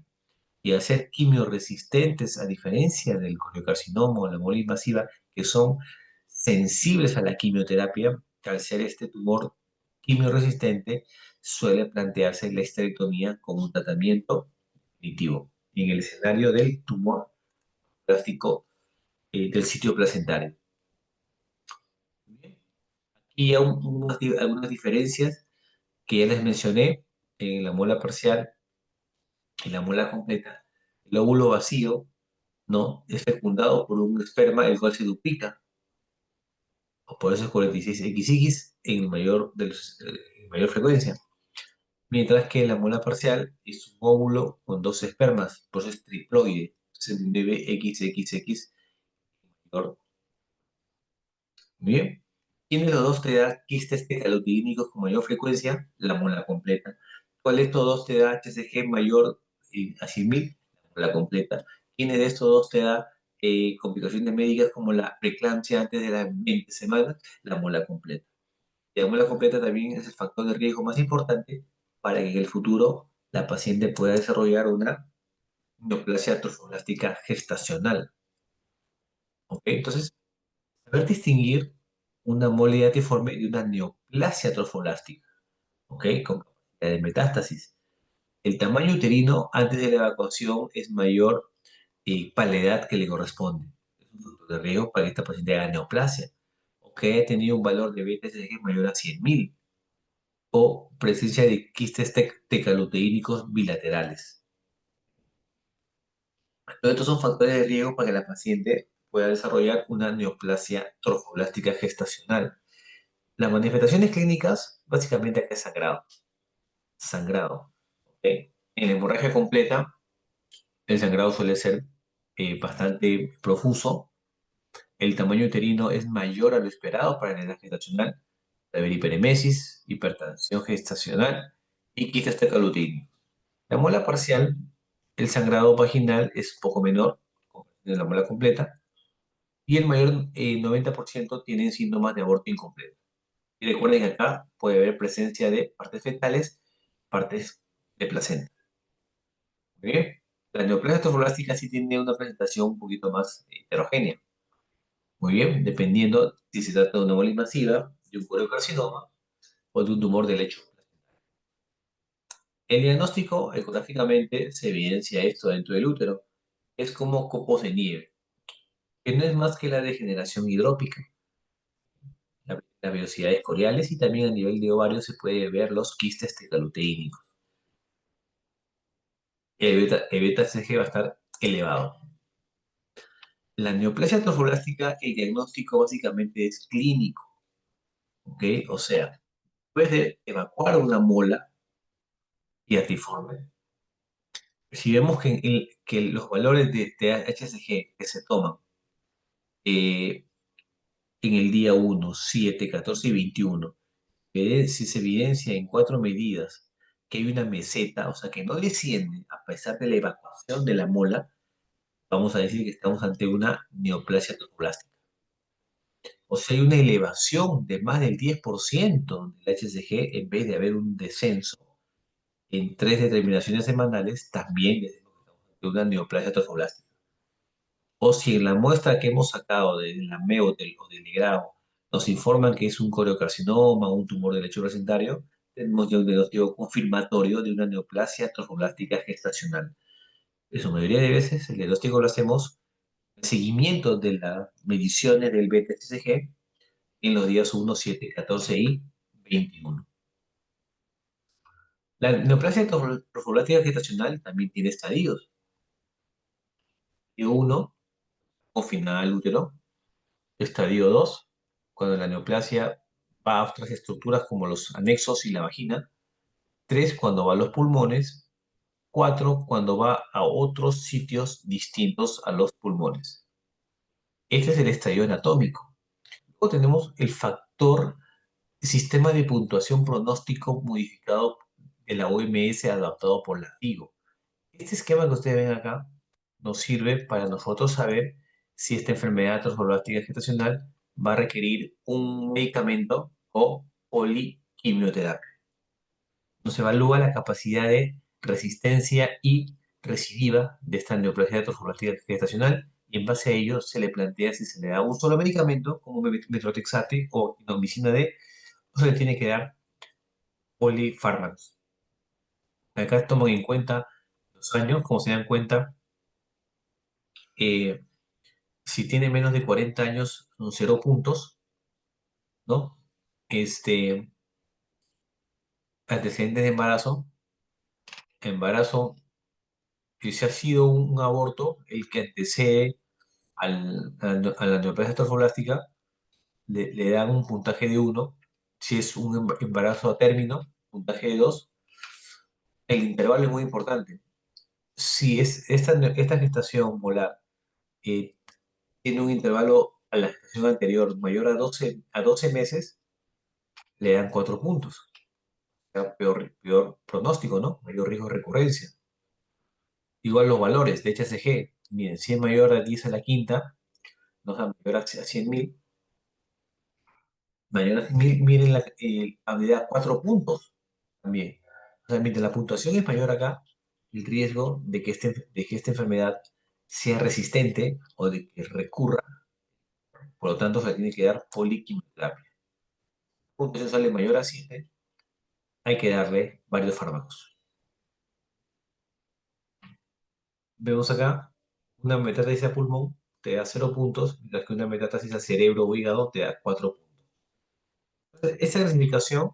y al ser quimioresistentes, a diferencia del coriocarcinoma o la mola invasiva, que son sensibles a la quimioterapia, al ser este tumor quimioresistente, suele plantearse la esterectomía como un tratamiento definitivo en el escenario del tumor plástico del sitio placentario. Y algunas diferencias que ya les mencioné en la muela parcial y la muela completa. El óvulo vacío, ¿no? Es fecundado por un esperma, el cual se duplica, o por eso es 46XX en mayor frecuencia. Mientras que la muela parcial es un óvulo con dos espermas, por eso es triploide, es un bebé XXX mayor. Bien. ¿Quién de los dos te da quistes tecaloidínicos con mayor frecuencia? La muela completa. ¿Cuál de estos dos te da HCG mayor a 100.000? La muela completa. ¿Quién de estos dos te da complicaciones médicas como la preeclampsia antes de las 20 semanas? La muela completa. Y la muela completa también es el factor de riesgo más importante para que en el futuro la paciente pueda desarrollar una neoplasia trofoblástica gestacional. ¿Ok? Entonces, saber distinguir una mole latiforme de una neoplasia trofoblástica, ¿ok? Con capacidad de metástasis. El tamaño uterino antes de la evacuación es mayor para la edad que le corresponde. Es un factor de riesgo para que esta paciente haga neoplasia, o que haya tenido un valor de BTSG mayor a 100.000, o presencia de quistes tecaluteínicos bilaterales. Todos estos son factores de riesgo para que la paciente pueda desarrollar una neoplasia trofoblástica gestacional. Las manifestaciones clínicas, básicamente acá es sangrado. Sangrado. ¿Ok? En la hemorragia completa, el sangrado suele ser bastante profuso. El tamaño uterino es mayor a lo esperado para la edad gestacional. Puede haber hiperemesis, hipertensión gestacional y quistes tecaluteínicos. La muela parcial, el sangrado vaginal es poco menor de la muela completa. Y el mayor 90% tienen síntomas de aborto incompleto. Y recuerden que acá puede haber presencia de partes fetales, partes de placenta. ¿Muy bien? La neoplasia trofoblástica sí tiene una presentación un poquito más heterogénea. Muy bien, dependiendo si se trata de una bola invasiva, de un coriocarcinoma o de un tumor de lecho. El diagnóstico, ecográficamente, se evidencia esto dentro del útero. Es como copos de nieve, que no es más que la degeneración hidrópica. Las velocidades coriales y también a nivel de ovario se puede ver los quistes tecaluteínicos. El beta-HCG va a estar elevado. La neoplasia trofoblástica, el diagnóstico básicamente es clínico, ¿ok? O sea, después de evacuar una mola diatiforme, si vemos que los valores de HCG que se toman en el día 1, 7, 14 y 21, si se evidencia en 4 medidas que hay una meseta, o sea, que no desciende a pesar de la evacuación de la mola, vamos a decir que estamos ante una neoplasia trofoblástica. O sea, hay una elevación de más del 10% del HCG en vez de haber un descenso en 3 determinaciones semanales, también decimos que estamos ante una neoplasia trofoblástica. O si en la muestra que hemos sacado de la MEO o del ligrado nos informan que es un coriocarcinoma o un tumor del lecho placentario, tenemos ya un diagnóstico confirmatorio de una neoplasia trofoblástica gestacional. En su mayoría de veces el diagnóstico lo hacemos en seguimiento de las mediciones del beta-HCG en los días 1, 7, 14 y 21. La neoplasia trofoblástica gestacional también tiene estadios. Estadio 1, confinada al útero. Estadio 2, cuando la neoplasia va a otras estructuras como los anexos y la vagina. 3, cuando va a los pulmones. 4, cuando va a otros sitios distintos a los pulmones. Este es el estadio anatómico. Luego tenemos el factor sistema de puntuación pronóstico modificado de la OMS adaptado por la FIGO. Este esquema que ustedes ven acá nos sirve para nosotros saber si esta enfermedad trofoblástica gestacional va a requerir un medicamento o poliquimioterapia. Nos evalúa la capacidad de resistencia y recidiva de esta neoplasia trofoblástica gestacional, y en base a ello se le plantea si se le da un solo medicamento, como metrotexate o indomicina D, o se le tiene que dar polifármacos. Acá toman en cuenta los años, como se dan cuenta, si tiene menos de 40 años, son 0 puntos, ¿no? Antecedentes de embarazo que si ha sido un aborto, el que antecede a la neoplasia trofoblástica, le dan un puntaje de 1. Si es un embarazo a término, puntaje de 2. El intervalo es muy importante. Si es esta gestación molar tiene un intervalo a la gestación anterior mayor a 12 meses, le dan 4 puntos. O sea, peor pronóstico, ¿no? Mayor riesgo de recurrencia. Igual los valores de HCG, miren, si es mayor a 10 a la quinta, nos da mayor a 100.000. Mayor a 100.000, miren da 4 puntos también. O sea, mientras la puntuación es mayor acá, el riesgo de que esta enfermedad sea resistente o de que recurra, por lo tanto se le tiene que dar poliquimioterapia. La puntuación sale mayor a 7, hay que darle varios fármacos. Vemos acá, una metástasis a pulmón te da 0 puntos, mientras que una metástasis a cerebro o hígado te da 4 puntos. Entonces, esta clasificación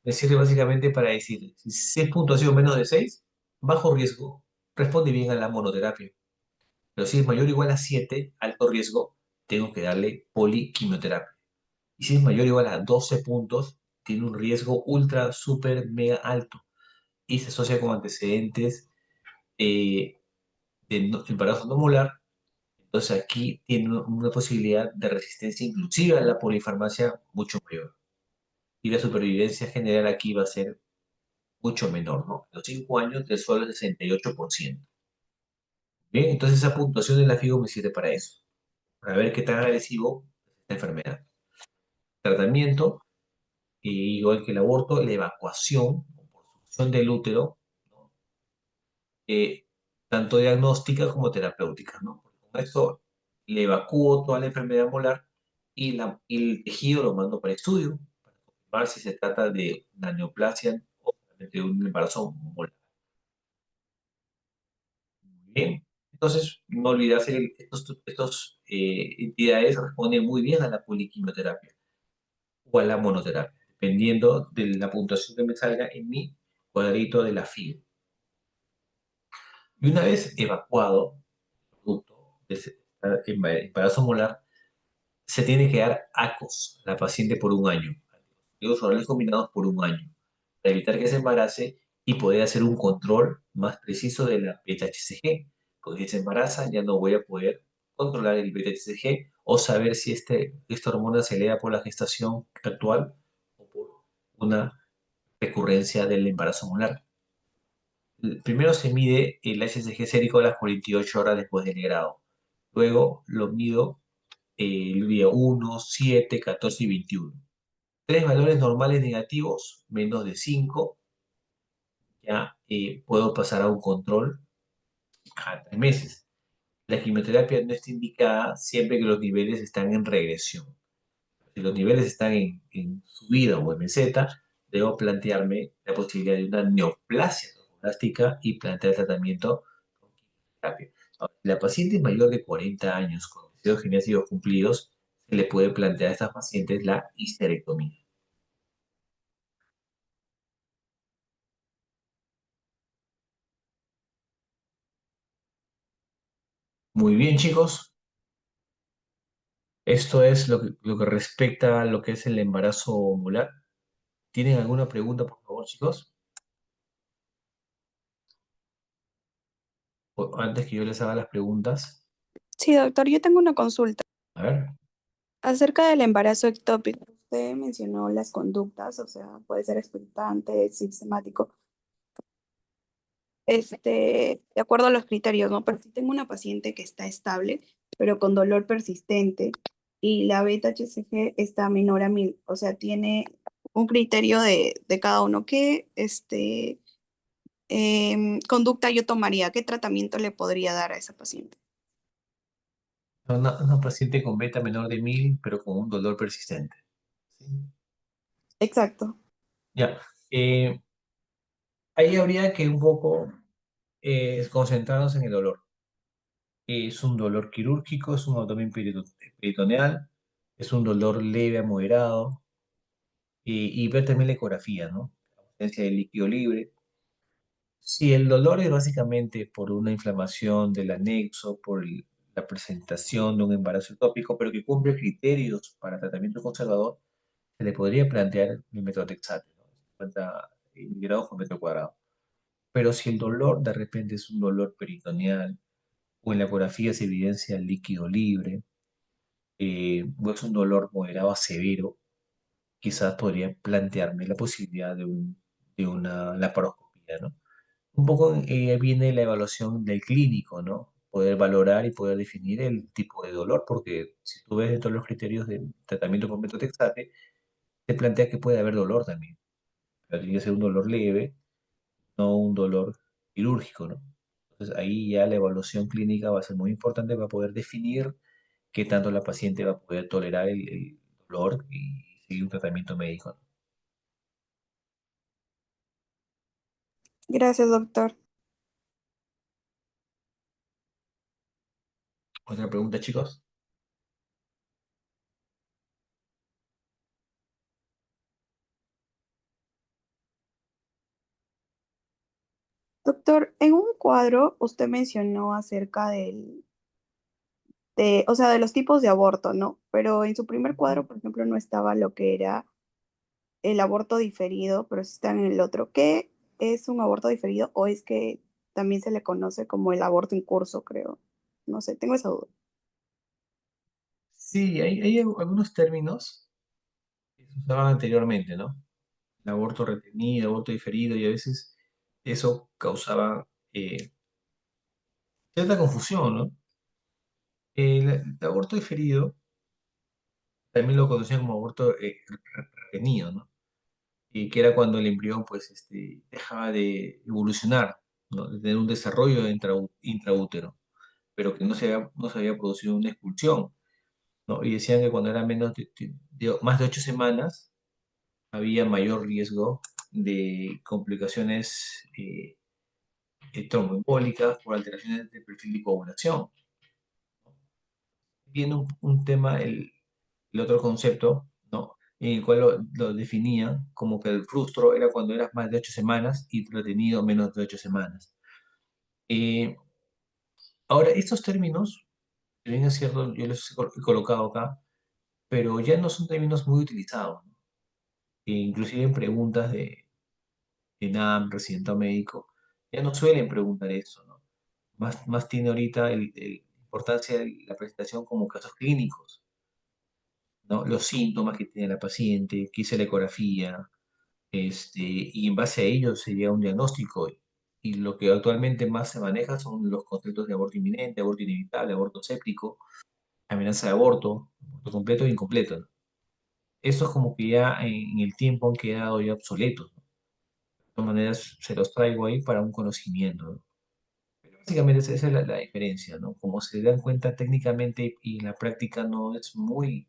me sirve básicamente para decir, si es puntuación menos de 6, bajo riesgo, responde bien a la monoterapia. Pero si es mayor o igual a 7, alto riesgo, tengo que darle poliquimioterapia. Y si es mayor o igual a 12 puntos, tiene un riesgo ultra, super, mega alto. Y se asocia con antecedentes de embarazo no molar. Entonces aquí tiene una posibilidad de resistencia inclusive a la polifarmacia mucho mayor. Y la supervivencia general aquí va a ser mucho menor, ¿no? En los 5 años del suelo es 68%. Bien, entonces esa puntuación de la FIGO me sirve para eso, para ver qué tan agresivo es esta enfermedad. Tratamiento, igual que el aborto, la evacuación por succión del útero, ¿no? Tanto diagnóstica como terapéutica, ¿no? Porque con esto le evacúo toda la enfermedad molar y el tejido lo mando para estudio, para confirmar si se trata de una neoplasia o de un embarazo molar. Bien, entonces no olvidarse que estos entidades responden muy bien a la poliquimioterapia o a la monoterapia, dependiendo de la puntuación que me salga en mi cuadrito de la FIGO. Y una vez evacuado el producto de ese embarazo molar, se tiene que dar ACOS a la paciente por un año, anticonceptivos orales combinados por un año, para evitar que se embarace y poder hacer un control más preciso de la beta-HCG, porque si se embaraza ya no voy a poder controlar el beta-HCG o saber si esta hormona se eleva por la gestación actual o por una recurrencia del embarazo molar. Primero se mide el HCG sérico a las 48 horas después del grado. Luego lo mido el día 1, 7, 14 y 21. 3 valores normales negativos, menos de 5, ya puedo pasar a un control a 3 meses. La quimioterapia no está indicada siempre que los niveles están en regresión. Si los niveles están en subida o en meseta, debo plantearme la posibilidad de una neoplasia trofoblástica y plantear tratamiento con quimioterapia. Ahora, si la paciente es mayor de 40 años con deseos genéticos cumplidos, se le puede plantear a estas pacientes la histerectomía. Muy bien, chicos. Esto es lo que respecta a lo que es el embarazo molar. ¿Tienen alguna pregunta, por favor, chicos? Antes que yo les haga las preguntas. Sí, doctor, yo tengo una consulta. A ver. Acerca del embarazo ectópico, usted mencionó las conductas, o sea, puede ser expectante, sistemático, de acuerdo a los criterios, ¿no? Pero si tengo una paciente que está estable, pero con dolor persistente, y la beta-HCG está menor a 1000, o sea, tiene un criterio de cada uno. ¿Qué conducta yo tomaría? ¿Qué tratamiento le podría dar a esa paciente? Una paciente con beta menor de 1000, pero con un dolor persistente. ¿Sí? Exacto. Ya. Ahí habría que un poco concentrarnos en el dolor. Es un dolor quirúrgico, es un abdomen peritoneal, es un dolor leve a moderado, y ver también la ecografía, ¿no? La ausencia de líquido libre. Si el dolor es básicamente por una inflamación del anexo, la presentación de un embarazo ectópico, pero que cumple criterios para tratamiento conservador, se le podría plantear el metotrexate, ¿no? 50 miligramos por metro cuadrado. Pero si el dolor de repente es un dolor peritoneal, o en la ecografía se evidencia el líquido libre, o es un dolor moderado a severo, quizás podría plantearme la posibilidad de una laparoscopía, ¿no? Un poco viene la evaluación del clínico, ¿no? Poder valorar y poder definir el tipo de dolor, porque si tú ves dentro de los criterios de tratamiento con metotrexate, te plantea que puede haber dolor también. Pero tiene que ser un dolor leve, no un dolor quirúrgico, ¿no? Entonces ahí ya la evaluación clínica va a ser muy importante para poder definir qué tanto la paciente va a poder tolerar el dolor y seguir un tratamiento médico, ¿no? Gracias, doctor. ¿Otra pregunta, chicos? Doctor, en un cuadro usted mencionó acerca o sea, de los tipos de aborto, ¿no? Pero en su primer cuadro, por ejemplo, no estaba lo que era el aborto diferido, pero sí está en el otro. ¿Qué es un aborto diferido o es que también se le conoce como el aborto en curso, creo? No sé, tengo esa duda. Sí, hay algunos términos que se usaban anteriormente, ¿no? El aborto retenido, aborto diferido, y a veces eso causaba cierta confusión, ¿no? El aborto diferido también lo conocían como aborto retenido, ¿no? Y que era cuando el embrión, pues, dejaba de evolucionar, ¿no? De tener un desarrollo intraútero, pero que no se había producido una expulsión, ¿no? Y decían que cuando era más de 8 semanas, había mayor riesgo de complicaciones tromboembólicas por alteraciones del perfil de coagulación. Viene un tema, el otro concepto, ¿no? En el cual lo definía como que el frustro era cuando eras más de 8 semanas y retenido menos de 8 semanas. Eh, Ahora, estos términos, si bien es cierto, yo los he colocado acá, pero ya no son términos muy utilizados, ¿no? Inclusive en preguntas de NAM, residente médico, ya no suelen preguntar eso, ¿no? Más tiene ahorita importancia de la presentación como casos clínicos, ¿no? Los síntomas que tiene la paciente, qué hice la ecografía, y en base a ello se llega a un diagnóstico. Y lo que actualmente más se maneja son los conceptos de aborto inminente, aborto inevitable, aborto séptico, amenaza de aborto completo e incompleto, ¿no? Estos como que ya en el tiempo han quedado ya obsoletos, ¿no? De todas maneras, se los traigo ahí para un conocimiento, ¿no? Pero básicamente esa es la diferencia, ¿no? Como se dan cuenta técnicamente y en la práctica no es muy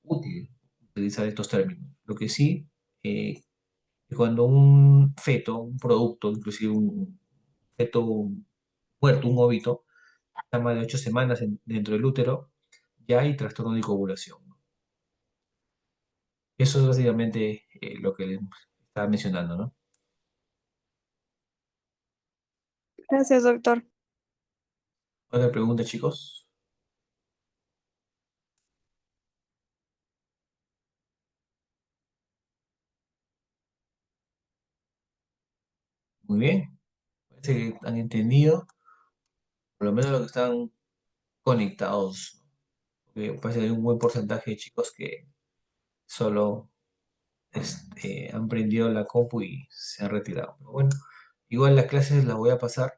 útil utilizar estos términos. Lo que sí, eh, que cuando un feto, un producto, inclusive un feto muerto, un óvito, está más de 8 semanas dentro del útero, ya hay trastorno de coagulación, ¿no? Eso es básicamente lo que les estaba mencionando, ¿no? Gracias, doctor. Otra pregunta, chicos. Muy bien. Parece que han entendido, por lo menos lo que están conectados, ¿no? Porque parece que hay un buen porcentaje de chicos que solo han prendido la compu y se han retirado. Pero bueno, igual las clases las voy a pasar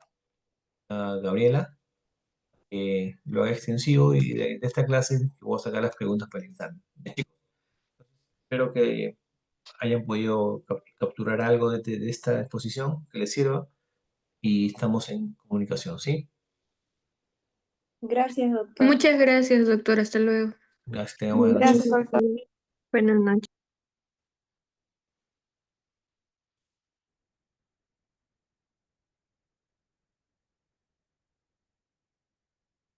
a Gabriela, lo haga extensivo, y de esta clase voy a sacar las preguntas para el examen. Espero que hayan podido capturar algo de esta exposición que les sirva. y estamos en comunicación, ¿sí? Gracias, doctor. Muchas gracias, doctor. Hasta luego. Gracias, que tengan buenas noches. Gracias, doctor. Buenas noches.